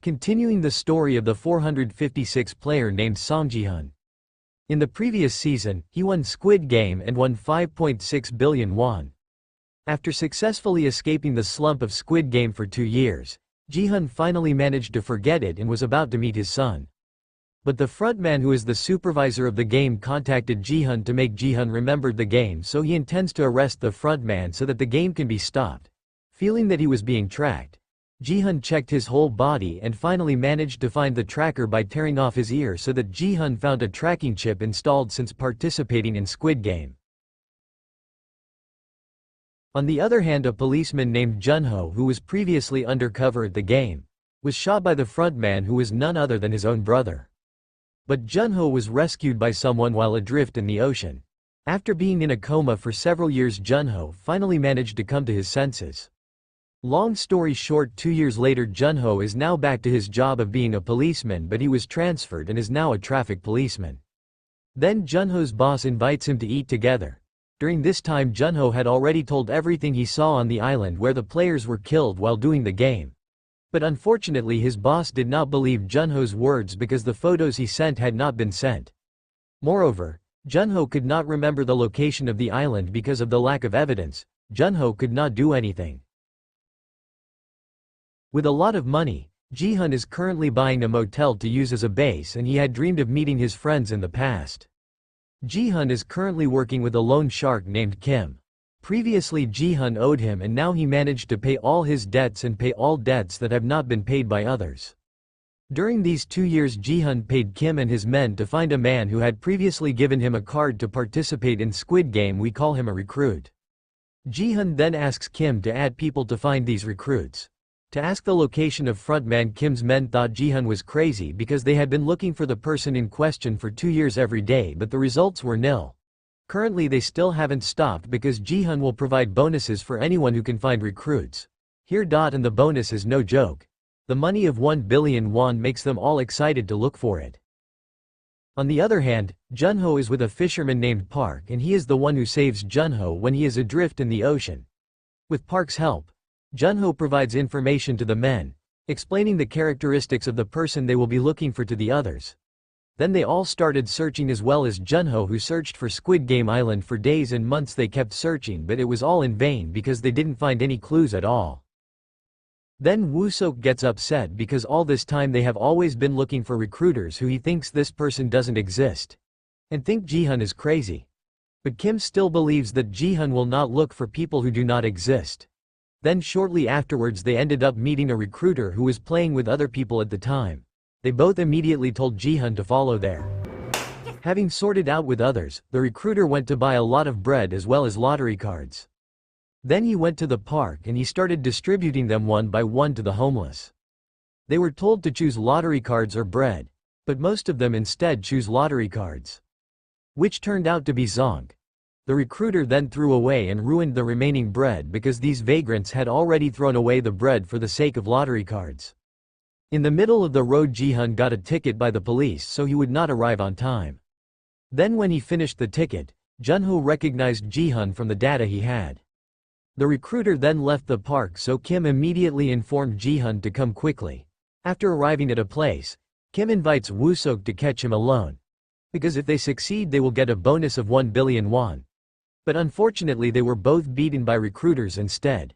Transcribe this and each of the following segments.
Continuing the story of the 456 player named Song Ji-hun. In the previous season, he won Squid Game and won 5.6 billion won. After successfully escaping the slump of Squid Game for 2 years, Ji-hun finally managed to forget it and was about to meet his son. But the frontman who is the supervisor of the game contacted Ji-hun to make Ji-hun remember the game, so he intends to arrest the frontman so that the game can be stopped. Feeling that he was being tracked, Ji-hun checked his whole body and finally managed to find the tracker by tearing off his ear so that Ji-hun found a tracking chip installed since participating in Squid Game. On the other hand, a policeman named Jun-ho, who was previously undercover at the game, was shot by the frontman, who was none other than his own brother. But Jun-ho was rescued by someone while adrift in the ocean. After being in a coma for several years, Jun-ho finally managed to come to his senses. Long story short, 2 years later, Jun-ho is now back to his job of being a policeman, but he was transferred and is now a traffic policeman. Then Jun-ho's boss invites him to eat together. During this time, Jun-ho had already told everything he saw on the island where the players were killed while doing the game. But unfortunately, his boss did not believe Jun-ho's words because the photos he sent had not been sent. Moreover, Jun-ho could not remember the location of the island because of the lack of evidence. Jun-ho could not do anything. With a lot of money, Ji-hun is currently buying a motel to use as a base, and he had dreamed of meeting his friends in the past. Ji-hun is currently working with a loan shark named Kim. Previously, Ji-hun owed him, and now he managed to pay all his debts and pay all debts that have not been paid by others. During these 2 years, Ji-hun paid Kim and his men to find a man who had previously given him a card to participate in Squid Game. We call him a recruit. Ji-hun then asks Kim to add people to find these recruits. To ask the location of frontman, Kim's men thought Ji-hun was crazy because they had been looking for the person in question for 2 years every day, but the results were nil. Currently they still haven't stopped because Ji-hun will provide bonuses for anyone who can find recruits. Here. And the bonus is no joke. The money of 1 billion won makes them all excited to look for it. On the other hand, Jun-ho is with a fisherman named Park, and he is the one who saves Jun-ho when he is adrift in the ocean. With Park's help, Jun-ho provides information to the men, explaining the characteristics of the person they will be looking for to the others. Then they all started searching, as well as Jun-ho, who searched for Squid Game Island for days and months. They kept searching, but it was all in vain because they didn't find any clues at all. Then Woo-seok gets upset because all this time they have always been looking for recruiters who he thinks this person doesn't exist, and think Ji-hun is crazy. But Kim still believes that Ji-hun will not look for people who do not exist. Then shortly afterwards they ended up meeting a recruiter who was playing with other people at the time. They both immediately told Ji-hun to follow there. Having sorted out with others, the recruiter went to buy a lot of bread as well as lottery cards. Then he went to the park and he started distributing them one by one to the homeless. They were told to choose lottery cards or bread, but most of them instead choose lottery cards, which turned out to be zonk. The recruiter then threw away and ruined the remaining bread because these vagrants had already thrown away the bread for the sake of lottery cards. In the middle of the road, Ji-hun got a ticket by the police so he would not arrive on time. Then when he finished the ticket, Jun-ho recognized Ji-hun from the data he had. The recruiter then left the park, so Kim immediately informed Ji-hun to come quickly. After arriving at a place, Kim invites Woo-seok to catch him alone, because if they succeed they will get a bonus of 1 billion won. But unfortunately they were both beaten by recruiters instead.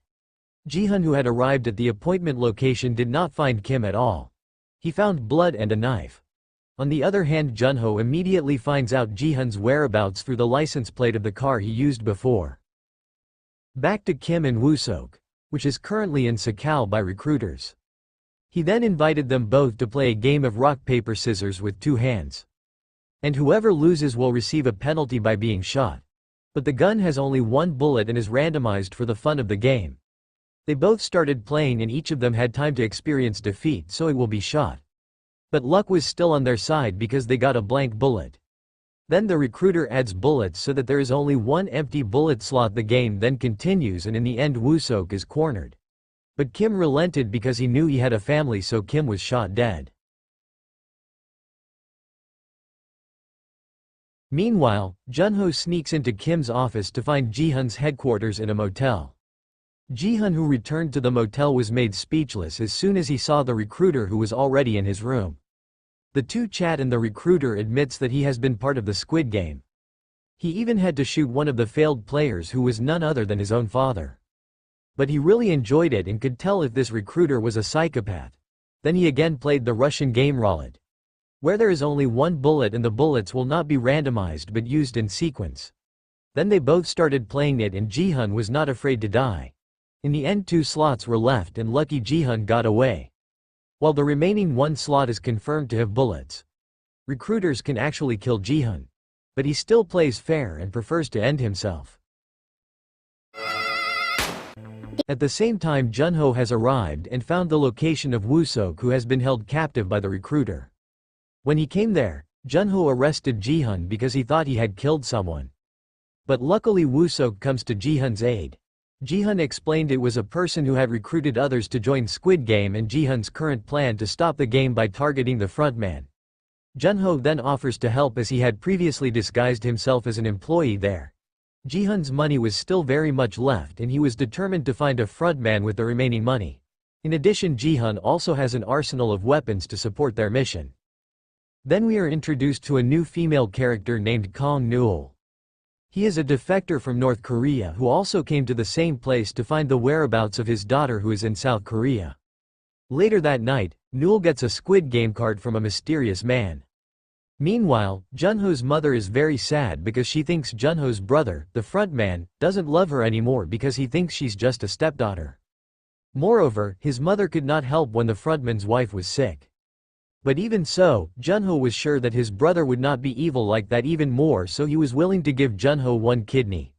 Ji-hun, who had arrived at the appointment location, did not find Kim at all. He found blood and a knife. On the other hand, Jun-ho immediately finds out Ji-hun's whereabouts through the license plate of the car he used before. Back to Kim and Woo-seok, which is currently in Sakal by recruiters. He then invited them both to play a game of rock paper scissors with 2 hands. And whoever loses will receive a penalty by being shot. But the gun has only 1 bullet and is randomized for the fun of the game. They both started playing and each of them had time to experience defeat, so it will be shot. But luck was still on their side because they got a blank bullet. Then the recruiter adds bullets so that there is only 1 empty bullet slot. The game then continues and in the end Woo-seok is cornered. But Kim relented because he knew he had a family, so Kim was shot dead. Meanwhile, Jun-ho sneaks into Kim's office to find Ji-hun's headquarters in a motel. Ji-hun, who returned to the motel, was made speechless as soon as he saw the recruiter who was already in his room. The two chat and the recruiter admits that he has been part of the Squid Game. He even had to shoot one of the failed players who was none other than his own father. But he really enjoyed it and could tell if this recruiter was a psychopath. Then he again played the Russian game roulette, where there is only one bullet and the bullets will not be randomized but used in sequence. Then they both started playing it and Ji-hun was not afraid to die. In the end, 2 slots were left and lucky Ji-hun got away, while the remaining 1 slot is confirmed to have bullets. Recruiters can actually kill Ji-hun, but he still plays fair and prefers to end himself. At the same time, Junho has arrived and found the location of Woo-sok, who has been held captive by the recruiter. When he came there, Junho arrested Ji-hun because he thought he had killed someone. But luckily Woo-sok comes to Ji-hun's aid. Ji-hun explained it was a person who had recruited others to join Squid Game and Ji-hun's current plan to stop the game by targeting the frontman. Junho then offers to help as he had previously disguised himself as an employee there. Ji-hun's money was still very much left and he was determined to find a frontman with the remaining money. In addition, Ji-hun also has an arsenal of weapons to support their mission. Then we are introduced to a new female character named Kang Newell. He is a defector from North Korea who also came to the same place to find the whereabouts of his daughter who is in South Korea. Later that night, Newell gets a Squid Game card from a mysterious man. Meanwhile, Junho's mother is very sad because she thinks Junho's brother, the frontman, doesn't love her anymore because he thinks she's just a stepdaughter. Moreover, his mother could not help when the frontman's wife was sick. But even so, Junho was sure that his brother would not be evil like that even more, so he was willing to give Junho 1 kidney.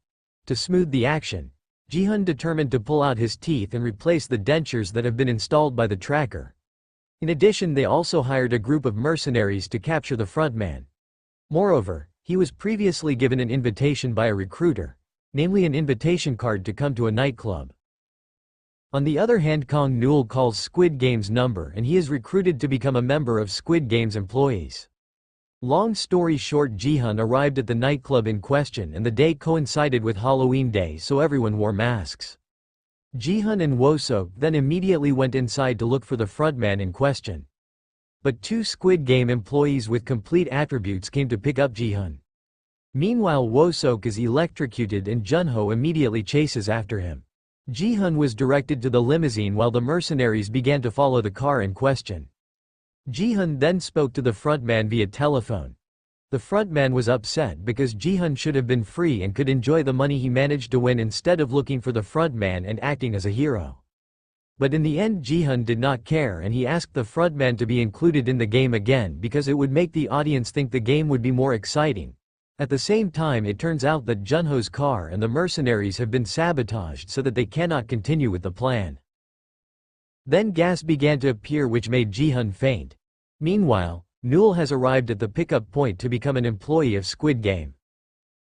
To smooth the action, Ji-hun determined to pull out his teeth and replace the dentures that have been installed by the tracker. In addition, they also hired a group of mercenaries to capture the frontman. Moreover, he was previously given an invitation by a recruiter, namely an invitation card to come to a nightclub. On the other hand, Kang Newell calls Squid Game's number and he is recruited to become a member of Squid Game's employees. Long story short, Ji-hun arrived at the nightclub in question and the day coincided with Halloween Day, so everyone wore masks. Ji-hun and Woo-sok then immediately went inside to look for the frontman in question. But 2 Squid Game employees with complete attributes came to pick up Ji-hun. Meanwhile, Woo-sok is electrocuted and Junho immediately chases after him. Ji-hun was directed to the limousine while the mercenaries began to follow the car in question. Ji-hun then spoke to the frontman via telephone. The frontman was upset because Ji-hun should have been free and could enjoy the money he managed to win instead of looking for the frontman and acting as a hero. But in the end, Ji-hun did not care and he asked the frontman to be included in the game again because it would make the audience think the game would be more exciting. At the same time, it turns out that Junho's car and the mercenaries have been sabotaged so that they cannot continue with the plan. Then gas began to appear which made Ji-hun faint. Meanwhile, Newell has arrived at the pickup point to become an employee of Squid Game.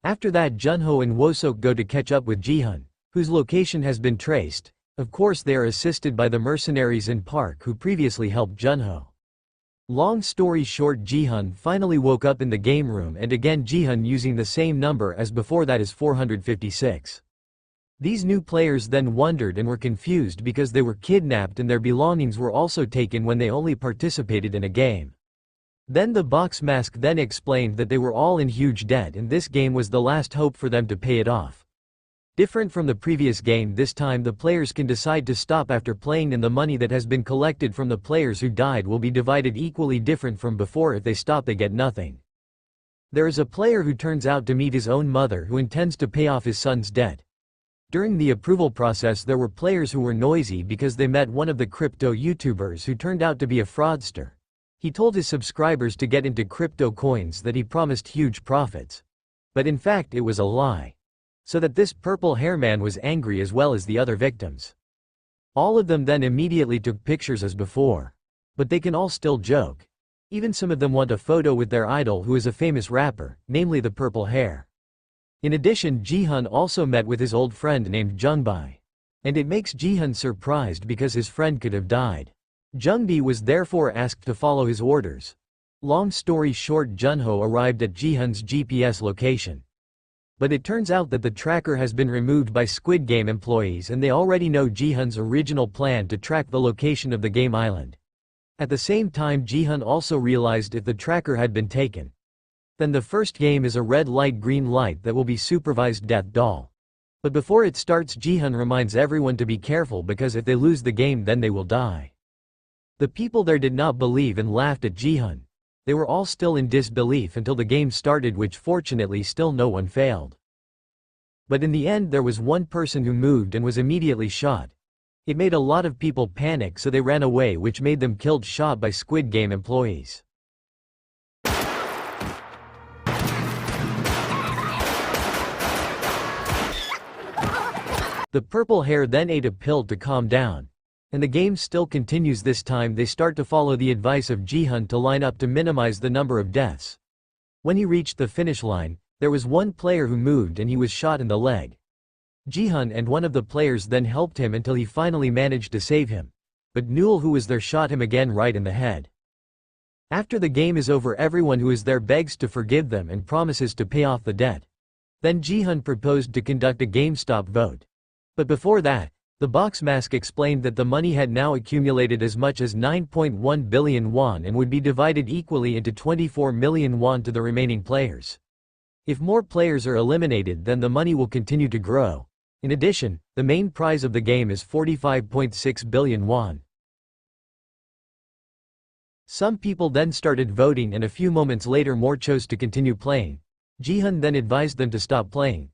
After that, Junho and Woo-sok go to catch up with Ji-hun, whose location has been traced. Of course, they are assisted by the mercenaries in Park who previously helped Junho. Long story short, Ji-hun finally woke up in the game room and again Ji-hun using the same number as before, that is 456. These new players then wondered and were confused because they were kidnapped and their belongings were also taken when they only participated in a game. Then the box mask then explained that they were all in huge debt and this game was the last hope for them to pay it off. Different from the previous game, this time the players can decide to stop after playing and the money that has been collected from the players who died will be divided equally. Different from before, if they stop they get nothing. There is a player who turns out to meet his own mother who intends to pay off his son's debt. During the approval process there were players who were noisy because they met one of the crypto YouTubers who turned out to be a fraudster. He told his subscribers to get into crypto coins that he promised huge profits. But in fact it was a lie. So that this purple hair man was angry as well as the other victims. All of them then immediately took pictures as before. But they can all still joke. Even some of them want a photo with their idol who is a famous rapper, namely the purple hair. In addition, Ji-hun also met with his old friend named Jungbi. And it makes Ji-hun surprised because his friend could have died. Jungbi was therefore asked to follow his orders. Long story short, Junho arrived at Ji-hun's GPS location. But it turns out that the tracker has been removed by Squid Game employees and they already know Jihyun's original plan to track the location of the game island. At the same time Jihyun also realized if the tracker had been taken, then the first game is a red light green light that will be supervised death doll. But before it starts Jihyun reminds everyone to be careful because if they lose the game then they will die. The people there did not believe and laughed at Jihyun. They were all still in disbelief until the game started, which fortunately still no one failed. But in the end there was one person who moved and was immediately shot. It made a lot of people panic so they ran away, which made them killed shot by Squid Game employees. The purple hair then ate a pill to calm down. And the game still continues. This time they start to follow the advice of Jihyun to line up to minimize the number of deaths. When he reached the finish line, there was one player who moved and he was shot in the leg. Jihyun and one of the players then helped him until he finally managed to save him. But Newell, who was there, shot him again right in the head. After the game is over everyone who is there begs to forgive them and promises to pay off the debt. Then Jihyun proposed to conduct a GameStop vote. But before that, the box mask explained that the money had now accumulated as much as 9.1 billion won and would be divided equally into 24 million won to the remaining players. If more players are eliminated then the money will continue to grow. In addition, the main prize of the game is 45.6 billion won. Some people then started voting and a few moments later more chose to continue playing. Jihyun then advised them to stop playing.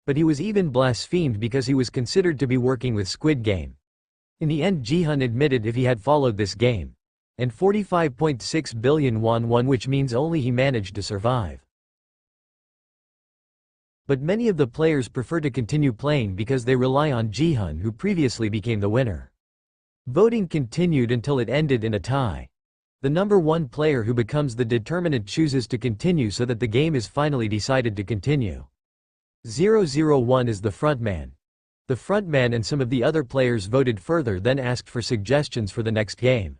But he was even blasphemed because he was considered to be working with Squid Game. In the end Jihyun admitted if he had followed this game. And 45.6 billion won won, which means only he managed to survive. But many of the players prefer to continue playing because they rely on Jihyun, who previously became the winner. Voting continued until it ended in a tie. The number one player who becomes the determinant chooses to continue so that the game is finally decided to continue. 001 is the frontman. The frontman and some of the other players voted further, then asked for suggestions for the next game.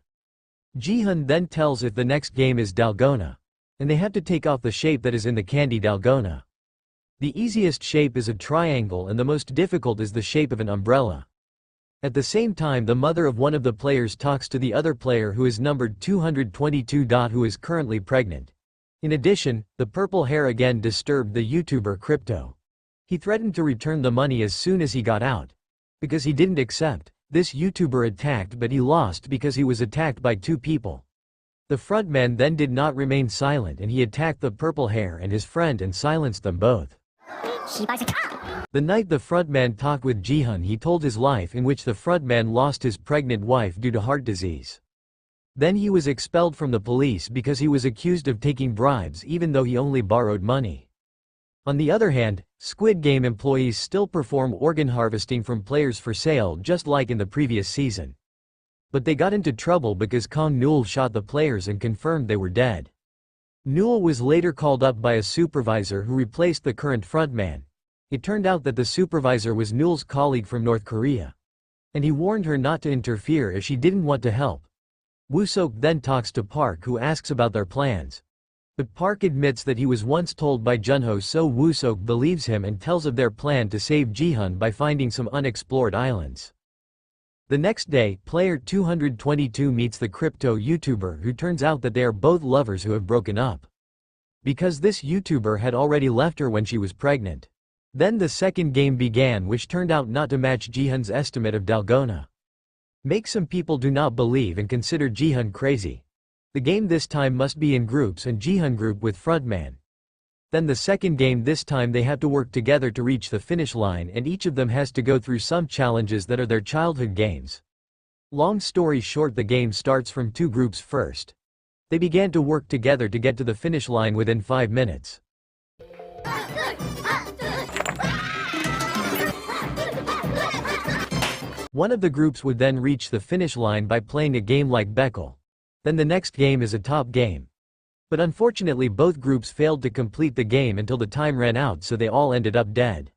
Jihyun then tells if the next game is dalgona. And they have to take off the shape that is in the candy dalgona. The easiest shape is a triangle and the most difficult is the shape of an umbrella. At the same time the mother of one of the players talks to the other player who is numbered 222. Who is currently pregnant. In addition, the purple hair again disturbed the YouTuber Crypto. He threatened to return the money as soon as he got out. Because he didn't accept, this YouTuber attacked, but he lost because he was attacked by two people. The frontman then did not remain silent and he attacked the purple hair and his friend and silenced them both. The night the frontman talked with Jihyun, he told his life in which the frontman lost his pregnant wife due to heart disease. Then he was expelled from the police because he was accused of taking bribes even though he only borrowed money. On the other hand, Squid Game employees still perform organ harvesting from players for sale just like in the previous season. But they got into trouble because Kang Newell shot the players and confirmed they were dead. Newell was later called up by a supervisor who replaced the current frontman. It turned out that the supervisor was Newell's colleague from North Korea. And he warned her not to interfere if she didn't want to help. Woo-sok then talks to Park, who asks about their plans. But Park admits that he was once told by Junho, so Woo-sok believes him and tells of their plan to save Jihyun by finding some unexplored islands. The next day, player 222 meets the crypto YouTuber, who turns out that they are both lovers who have broken up. Because this YouTuber had already left her when she was pregnant. Then the second game began, which turned out not to match Jihyun's estimate of dalgona. Make some people do not believe and consider Jihyun crazy. The game this time must be in groups and Jihyun group with frontman. Then the second game, this time they have to work together to reach the finish line and each of them has to go through some challenges that are their childhood games. Long story short, the game starts from two groups first. They began to work together to get to the finish line within 5 minutes. One of the groups would then reach the finish line by playing a game like Beckel. Then the next game is a top game. But unfortunately both groups failed to complete the game until the time ran out, so they all ended up dead.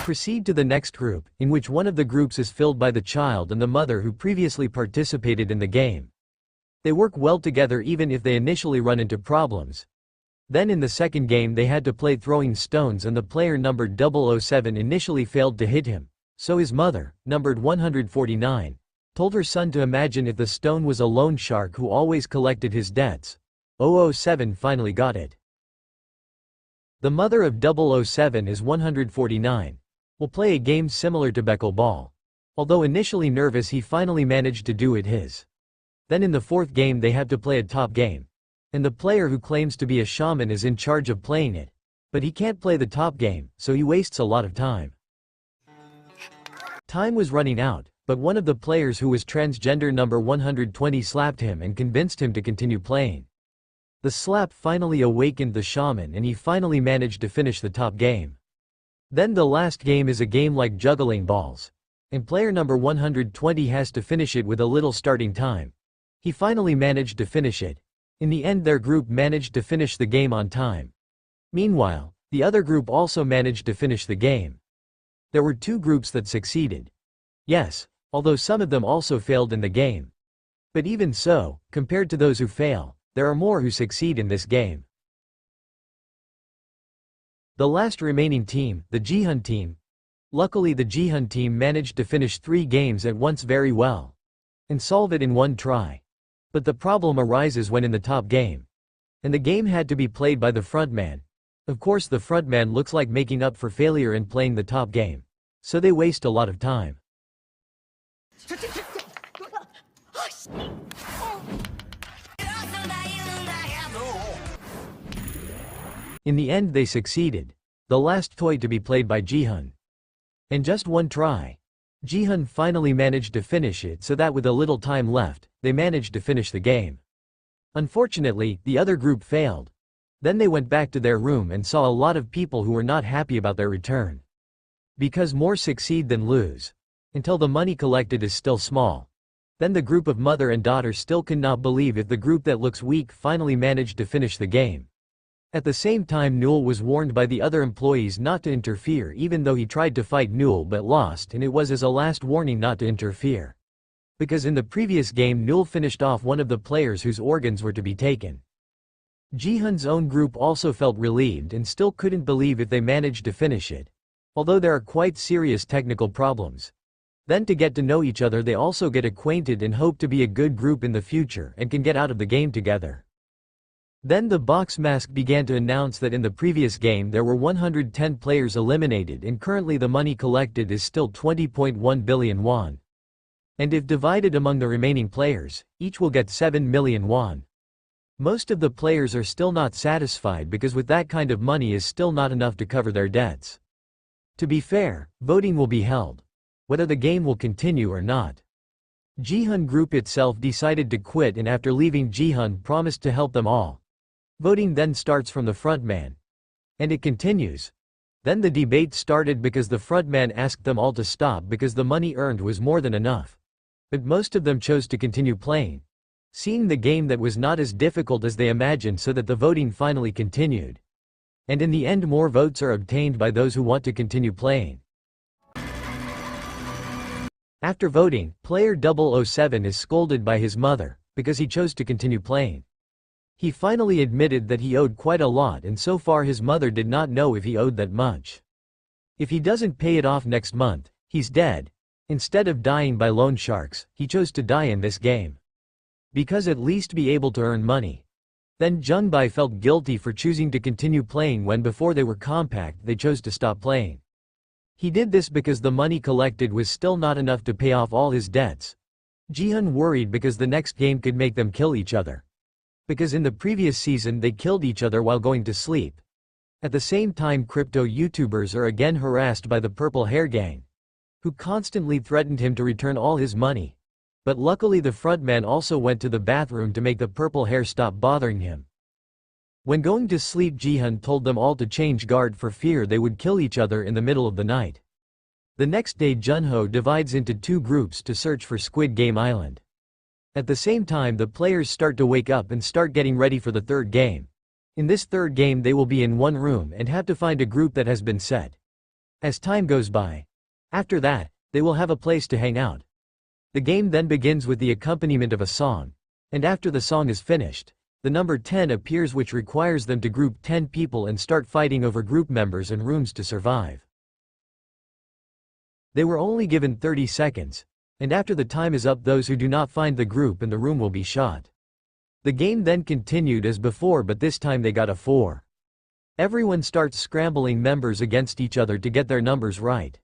Proceed to the next group, in which one of the groups is filled by the child and the mother who previously participated in the game. They work well together even if they initially run into problems. Then in the second game they had to play throwing stones and the player numbered 007 initially failed to hit him. So his mother, numbered 149, told her son to imagine if the stone was a loan shark who always collected his debts. 007 finally got it. The mother of 007 is 149. Will play a game similar to Beckel Ball. Although initially nervous he finally managed to do it his. Then in the fourth game they have to play a top game. And the player who claims to be a shaman is in charge of playing it. But he can't play the top game, so he wastes a lot of time. Time was running out, but one of the players who was transgender number 120 slapped him and convinced him to continue playing. The slap finally awakened the shaman and he finally managed to finish the top game. Then the last game is a game like juggling balls. And player number 120 has to finish it with a little starting time. He finally managed to finish it. In the end their group managed to finish the game on time. Meanwhile, the other group also managed to finish the game. There were two groups that succeeded. Yes, although some of them also failed in the game. But even so, compared to those who fail, there are more who succeed in this game. The last remaining team, the Jihyun team. Luckily the Jihyun team managed to finish 3 games at once very well. And solve it in one try. But the problem arises when in the top game. And the game had to be played by the frontman. Of course the frontman looks like making up for failure in playing the top game. So they waste a lot of time. In the end they succeeded. The last toy to be played by Jihyun. And just one try. Jihyun finally managed to finish it so that with a little time left, they managed to finish the game. Unfortunately, the other group failed. Then they went back to their room and saw a lot of people who were not happy about their return. Because more succeed than lose. Until the money collected is still small. Then the group of mother and daughter still cannot believe if the group that looks weak finally managed to finish the game. At the same time Newell was warned by the other employees not to interfere even though he tried to fight Newell but lost and it was as a last warning not to interfere. Because in the previous game Newell finished off one of the players whose organs were to be taken. Jihyun's own group also felt relieved and still couldn't believe if they managed to finish it. Although there are quite serious technical problems. Then to get to know each other they also get acquainted and hope to be a good group in the future and can get out of the game together. Then the box mask began to announce that in the previous game there were 110 players eliminated and currently the money collected is still 20.1 billion won. And if divided among the remaining players, each will get 7 million won. Most of the players are still not satisfied because with that kind of money is still not enough to cover their debts. To be fair, voting will be held. Whether the game will continue or not. Jihyun group itself decided to quit and after leaving Jihyun promised to help them all. Voting then starts from the frontman. And it continues. Then the debate started because the frontman asked them all to stop because the money earned was more than enough. But most of them chose to continue playing. Seeing the game that was not as difficult as they imagined so that the voting finally continued. And in the end more votes are obtained by those who want to continue playing. After voting, player 007 is scolded by his mother, because he chose to continue playing. He finally admitted that he owed quite a lot and so far his mother did not know if he owed that much. If he doesn't pay it off next month, he's dead. Instead of dying by loan sharks, he chose to die in this game. Because at least be able to earn money. Then Jungbai felt guilty for choosing to continue playing when before they were compact they chose to stop playing. He did this because the money collected was still not enough to pay off all his debts. Jihyun worried because the next game could make them kill each other. Because in the previous season they killed each other while going to sleep. At the same time crypto YouTubers are again harassed by the purple hair gang. Who constantly threatened him to return all his money. But luckily the frontman also went to the bathroom to make the purple hair stop bothering him. When going to sleep Jihyun told them all to change guard for fear they would kill each other in the middle of the night. The next day Junho divides into 2 groups to search for Squid Game Island. At the same time the players start to wake up and start getting ready for the third game. In this third game they will be in one room and have to find a group that has been set. As time goes by. After that, they will have a place to hang out. The game then begins with the accompaniment of a song. And after the song is finished, the number 10 appears, which requires them to group 10 people and start fighting over group members and rooms to survive. They were only given 30 seconds, and after the time is up, those who do not find the group and the room will be shot. The game then continued as before, but this time they got a 4. Everyone starts scrambling members against each other to get their numbers right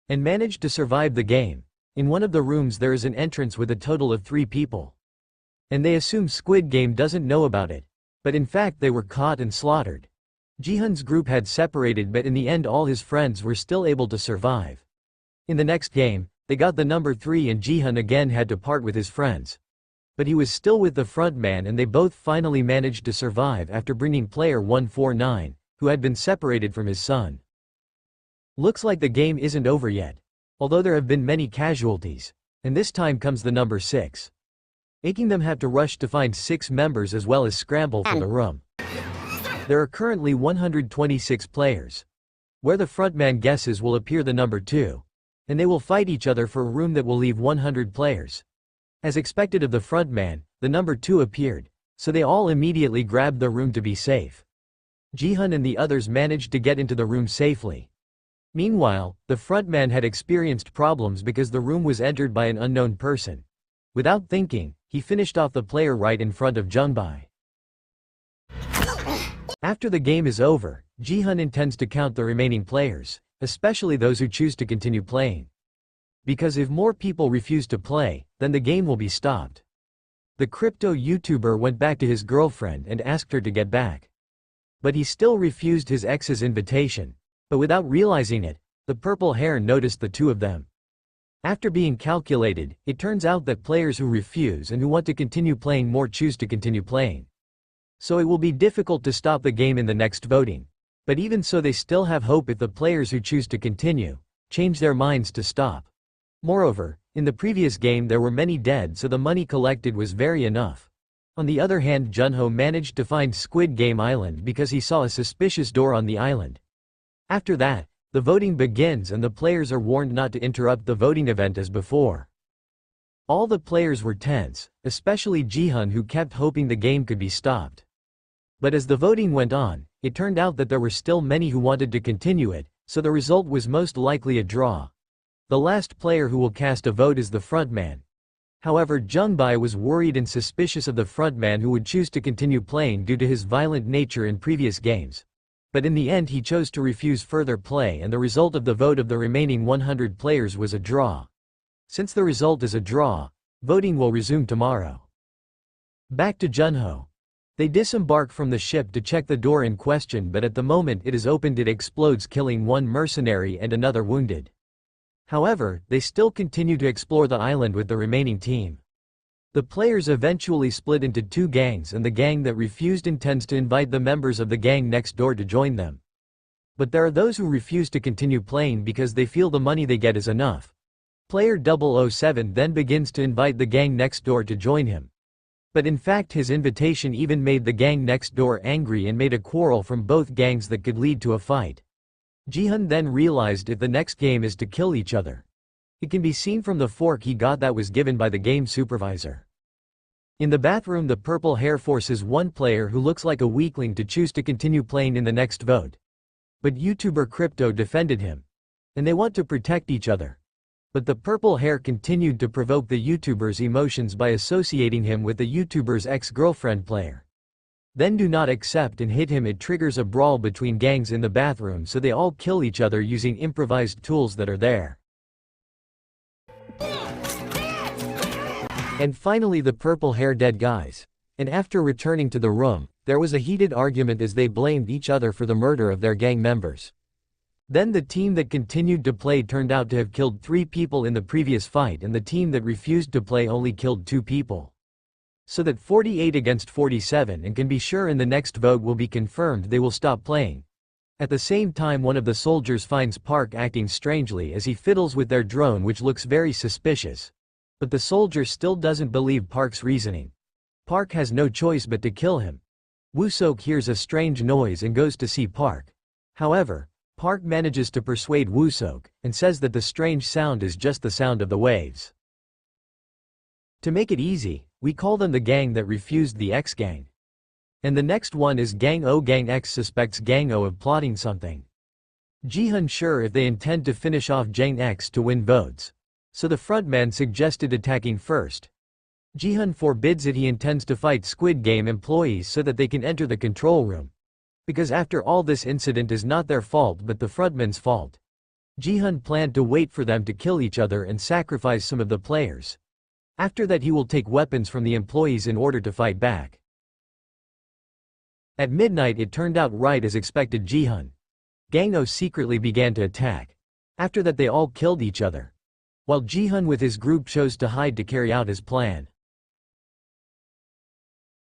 and manage to survive the game. In one of the rooms there is an entrance with a total of 3 people. And they assume Squid Game doesn't know about it, but in fact they were caught and slaughtered. Jihyun's group had separated, but in the end all his friends were still able to survive. In the next game, they got the number 3 and Jihyun again had to part with his friends. But he was still with the front man and they both finally managed to survive after bringing player 149, who had been separated from his son. Looks like the game isn't over yet, although there have been many casualties, and this time comes the number 6. Making them have to rush to find 6 members as well as scramble for the room. There are currently 126 players. Where the frontman guesses will appear the number 2, and they will fight each other for a room that will leave 100 players. As expected of the frontman, the number 2 appeared, so they all immediately grabbed the room to be safe. Jihyun and the others managed to get into the room safely. Meanwhile, the frontman had experienced problems because the room was entered by an unknown person. Without thinking, he finished off the player right in front of Jungbai. After the game is over, Jihyun intends to count the remaining players, especially those who choose to continue playing. Because if more people refuse to play, then the game will be stopped. The crypto YouTuber went back to his girlfriend and asked her to get back. But he still refused his ex's invitation. But without realizing it, the purple hair noticed the two of them. After being calculated, it turns out that players who refuse and who want to continue playing more choose to continue playing. So it will be difficult to stop the game in the next voting. But even so, they still have hope if the players who choose to continue change their minds to stop. Moreover, in the previous game there were many dead, so the money collected was very enough. On the other hand, Junho managed to find Squid Game Island because he saw a suspicious door on the island. After that, the voting begins and the players are warned not to interrupt the voting event as before. All the players were tense, especially Jihyun, who kept hoping the game could be stopped. But as the voting went on, it turned out that there were still many who wanted to continue it, so the result was most likely a draw. The last player who will cast a vote is the frontman. However, Jungbai was worried and suspicious of the frontman who would choose to continue playing due to his violent nature in previous games. But in the end he chose to refuse further play, and the result of the vote of the remaining 100 players was a draw. Since the result is a draw, voting will resume tomorrow. Back to Junho. They disembark from the ship to check the door in question, but at the moment it is opened it explodes, killing one mercenary and another wounded. However, they still continue to explore the island with the remaining team. The players eventually split into 2 gangs, and the gang that refused intends to invite the members of the gang next door to join them. But there are those who refuse to continue playing because they feel the money they get is enough. Player 007 then begins to invite the gang next door to join him. But in fact his invitation even made the gang next door angry and made a quarrel from both gangs that could lead to a fight. Jihyun then realized if the next game is to kill each other. It can be seen from the fork he got that was given by the game supervisor. In the bathroom, the purple hair forces one player who looks like a weakling to choose to continue playing in the next vote. But YouTuber Crypto defended him. And they want to protect each other. But the purple hair continued to provoke the YouTuber's emotions by associating him with the YouTuber's ex-girlfriend player. Then do not accept and hit him. It triggers a brawl between gangs in the bathroom, so they all kill each other using improvised tools that are there. And finally the purple hair dead guys. And after returning to the room, there was a heated argument as they blamed each other for the murder of their gang members. Then the team that continued to play turned out to have killed 3 people in the previous fight, and the team that refused to play only killed 2 people. So that 48 against 47, and can be sure in the next vote will be confirmed they will stop playing. At the same time one of the soldiers finds Park acting strangely as he fiddles with their drone, which looks very suspicious. But the soldier still doesn't believe Park's reasoning. Park has no choice but to kill him. Woo-sok hears a strange noise and goes to see Park. However, Park manages to persuade Woo-sok, and says that the strange sound is just the sound of the waves. To make it easy, We call them the gang that refused the X gang. And the next one is Gang O. Gang X suspects Gang O of plotting something. Jihyun sure if they intend to finish off Gang X to win votes. So the frontman suggested attacking first. Jihyun forbids it. He intends to fight Squid Game employees so that they can enter the control room. Because after all, this incident is not their fault but the frontman's fault. Jihyun planned to wait for them to kill each other and sacrifice some of the players. After that he will take weapons from the employees in order to fight back. At midnight it turned out right as expected. Jihyun Gang O secretly began to attack. After that they all killed each other. While Jihyun with his group chose to hide to carry out his plan.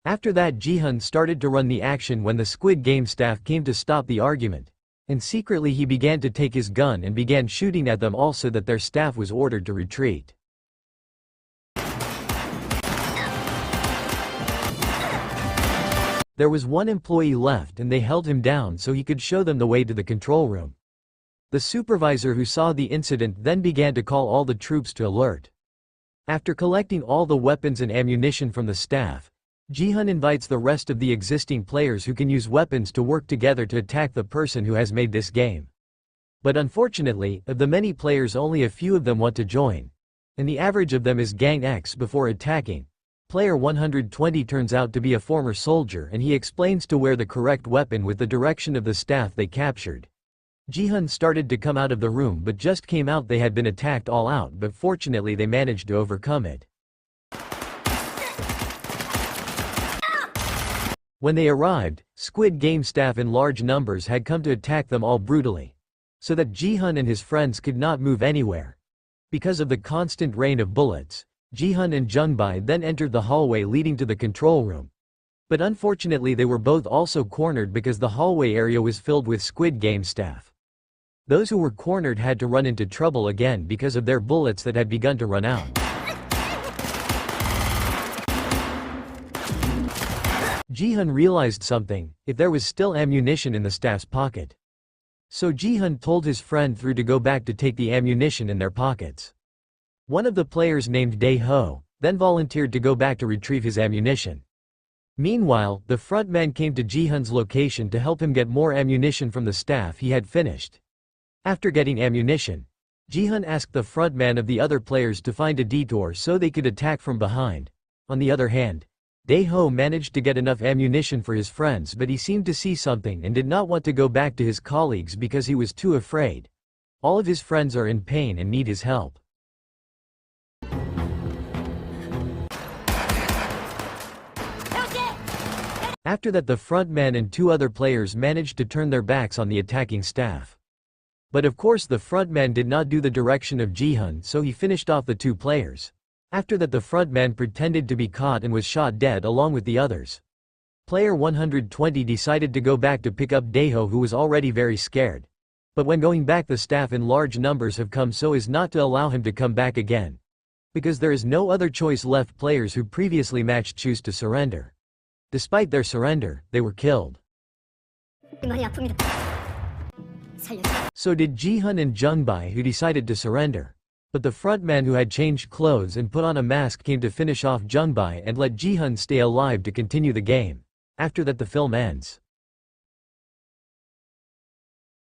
After that Jihyun started to run the action when the Squid Game staff came to stop the argument. And secretly he began to take his gun and began shooting at them all so that their staff was ordered to retreat. There was one employee left and they held him down so he could show them the way to the control room. The supervisor who saw the incident then began to call all the troops to alert. After collecting all the weapons and ammunition from the staff, Jihyun invites the rest of the existing players who can use weapons to work together to attack the person who has made this game. But unfortunately, of the many players only a few of them want to join. And the average of them is Gang X. Before attacking, Player 120 turns out to be a former soldier and he explains to wear the correct weapon with the direction of the staff they captured. Jihyun started to come out of the room but just came out. They had been attacked all out but fortunately they managed to overcome it. When they arrived, Squid Game staff in large numbers had come to attack them all brutally. So that Jihyun and his friends could not move anywhere. Because of the constant rain of bullets, Jihyun and Jungbai then entered the hallway leading to the control room. But unfortunately they were both also cornered because the hallway area was filled with Squid Game staff. Those who were cornered had to run into trouble again because of their bullets that had begun to run out. Jihyun realized something, if there was still ammunition in the staff's pocket. So Jihyun told his friend Through to go back to take the ammunition in their pockets. One of the players named Dae-ho then volunteered to go back to retrieve his ammunition. Meanwhile, the frontman came to Jihyun's location to help him get more ammunition from the staff he had finished. After getting ammunition, Jihyun asked the frontman of the other players to find a detour so they could attack from behind. On the other hand, Dae-ho managed to get enough ammunition for his friends but he seemed to see something and did not want to go back to his colleagues because he was too afraid. All of his friends are in pain and need his help. After that the frontman and two other players managed to turn their backs on the attacking staff. But of course the frontman did not do the direction of Jihyun so he finished off the two players. After that the frontman pretended to be caught and was shot dead along with the others. Player 120 decided to go back to pick up Dae-ho who was already very scared. But when going back the staff in large numbers have come so as not to allow him to come back again. Because there is no other choice left. Players who previously matched choose to surrender. Despite their surrender, they were killed. So did Jihyun and Jungbai who decided to surrender. But the frontman who had changed clothes and put on a mask came to finish off Jungbai and let Jihyun stay alive to continue the game. After that the film ends.